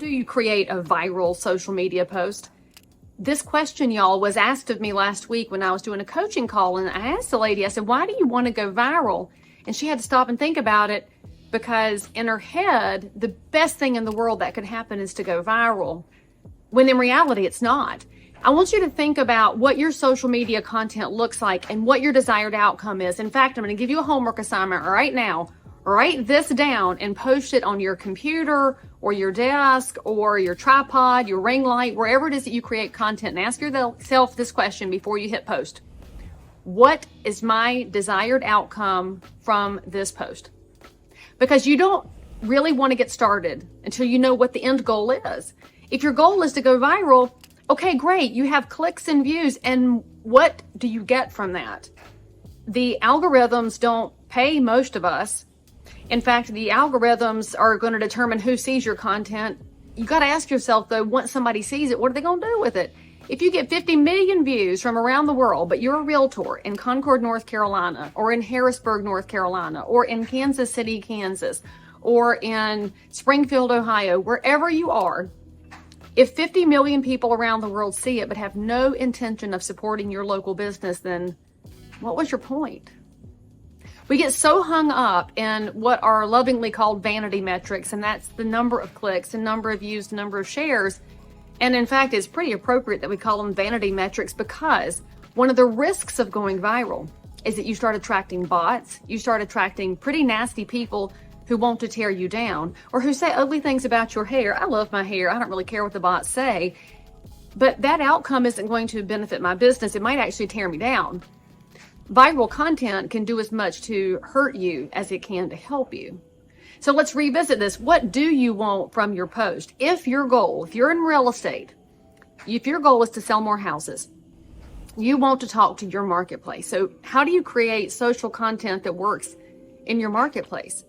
do you create a viral social media post? This question, y'all, was asked of me last week when I was doing a coaching call, and I asked the lady, I said, why do you want to go viral? And she had to stop and think about it, because in her head, the best thing in the world that could happen is to go viral, when in reality, it's not. I want you to think about what your social media content looks like and what your desired outcome is. In fact, I'm going to give you a homework assignment right now. Write this down and post it on your computer or your desk or your tripod, your ring light, wherever it is that you create content, and ask yourself this question before you hit post. What is my desired outcome from this post? Because you don't really want to get started until you know what the end goal is. If your goal is to go viral, okay, great. You have clicks and views. And what do you get from that? The algorithms don't pay most of us. In fact, the algorithms are going to determine who sees your content. You got to ask yourself, though, once somebody sees it, what are they going to do with it? If you get 50 million views from around the world, but you're a realtor in Concord, North Carolina, or in Harrisburg, North Carolina, or in Kansas City, Kansas, or in Springfield, Ohio, wherever you are, if 50 million people around the world see it but have no intention of supporting your local business, then what was your point? We get so hung up in what are lovingly called vanity metrics, and that's the number of clicks, the number of views, the number of shares. And in fact, it's pretty appropriate that we call them vanity metrics, because one of the risks of going viral is that you start attracting bots. You start attracting pretty nasty people who want to tear you down, or who say ugly things about your hair. I love my hair. I don't really care what the bots say. But that outcome isn't going to benefit my business. It might actually tear me down. Viral content can do as much to hurt you as it can to help you. So let's revisit this. What do you want from your post? If you're in real estate, if your goal is to sell more houses, you want to talk to your marketplace. So how do you create social content that works in your marketplace?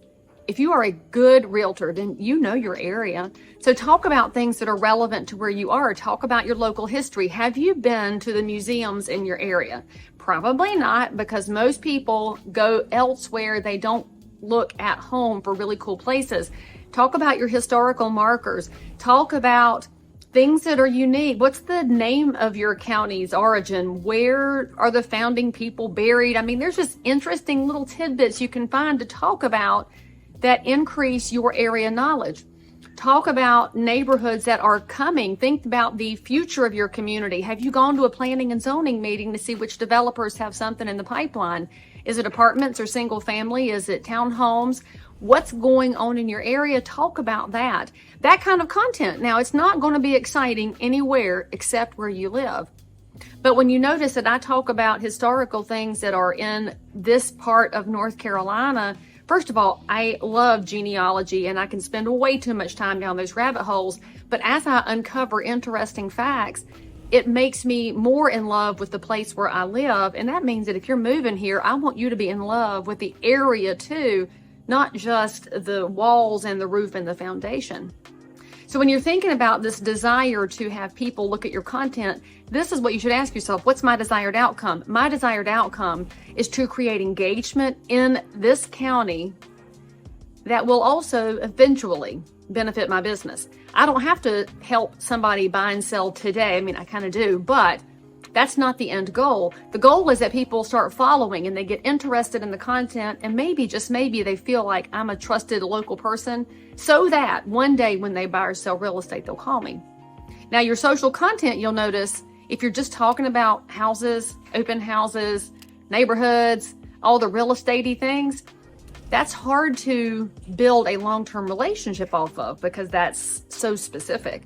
If you are a good realtor, then you know your area. So talk about things that are relevant to where you are. Talk about your local history. Have you been to the museums in your area? Probably not, because most people go elsewhere. They don't look at home for really cool places. Talk about your historical markers. Talk about things that are unique. What's the name of your county's origin? Where are the founding people buried? I mean, there's just interesting little tidbits you can find to talk about that increase your area knowledge. Talk about neighborhoods that are coming. Think about the future of your community. Have you gone to a planning and zoning meeting to see which developers have something in the pipeline? Is it apartments or single family? Is it townhomes? What's going on in your area? Talk about that. That kind of content. Now, it's not going to be exciting anywhere except where you live. But when you notice that I talk about historical things that are in this part of North Carolina, first of all, I love genealogy and I can spend way too much time down those rabbit holes. But as I uncover interesting facts, it makes me more in love with the place where I live. And that means that if you're moving here, I want you to be in love with the area too, not just the walls and the roof and the foundation. So when you're thinking about this desire to have people look at your content, this is what you should ask yourself. What's my desired outcome? My desired outcome is to create engagement in this county that will also eventually benefit my business. I don't have to help somebody buy and sell today. I mean, I kind of do, but that's not the end goal. The goal is that people start following and they get interested in the content, and maybe, just maybe, they feel like I'm a trusted local person, so that one day when they buy or sell real estate, they'll call me. Now, your social content, you'll notice, if you're just talking about houses, open houses, neighborhoods, all the real estate-y things, that's hard to build a long-term relationship off of, because that's so specific.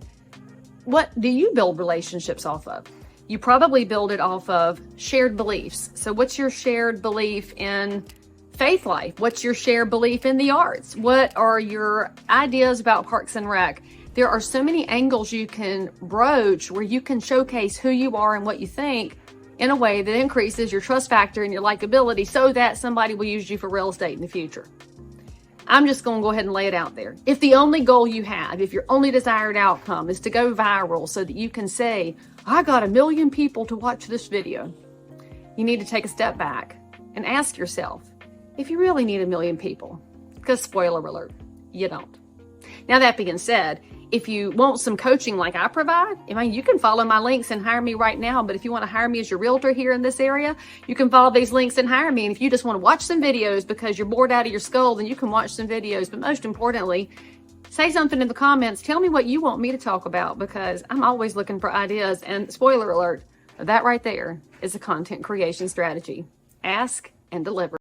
What do you build relationships off of? You probably build it off of shared beliefs. So what's your shared belief in faith life? What's your shared belief in the arts? What are your ideas about Parks and Rec? There are so many angles you can broach where you can showcase who you are and what you think in a way that increases your trust factor and your likability, so that somebody will use you for real estate in the future. I'm just going to go ahead and lay it out there. If the only goal you have, if your only desired outcome is to go viral so that you can say, I got 1 million people to watch this video, you need to take a step back and ask yourself if you really need 1 million people, because spoiler alert, you don't. Now, that being said, If you want some coaching like I provide, I mean, you can follow my links and hire me right now. But if you want to hire me as your realtor here in this area, you can follow these links and hire me. And if you just want to watch some videos because you're bored out of your skull, then you can watch some videos. But most importantly, say something in the comments. Tell me what you want me to talk about, because I'm always looking for ideas. And spoiler alert, that right there is a content creation strategy. Ask and deliver.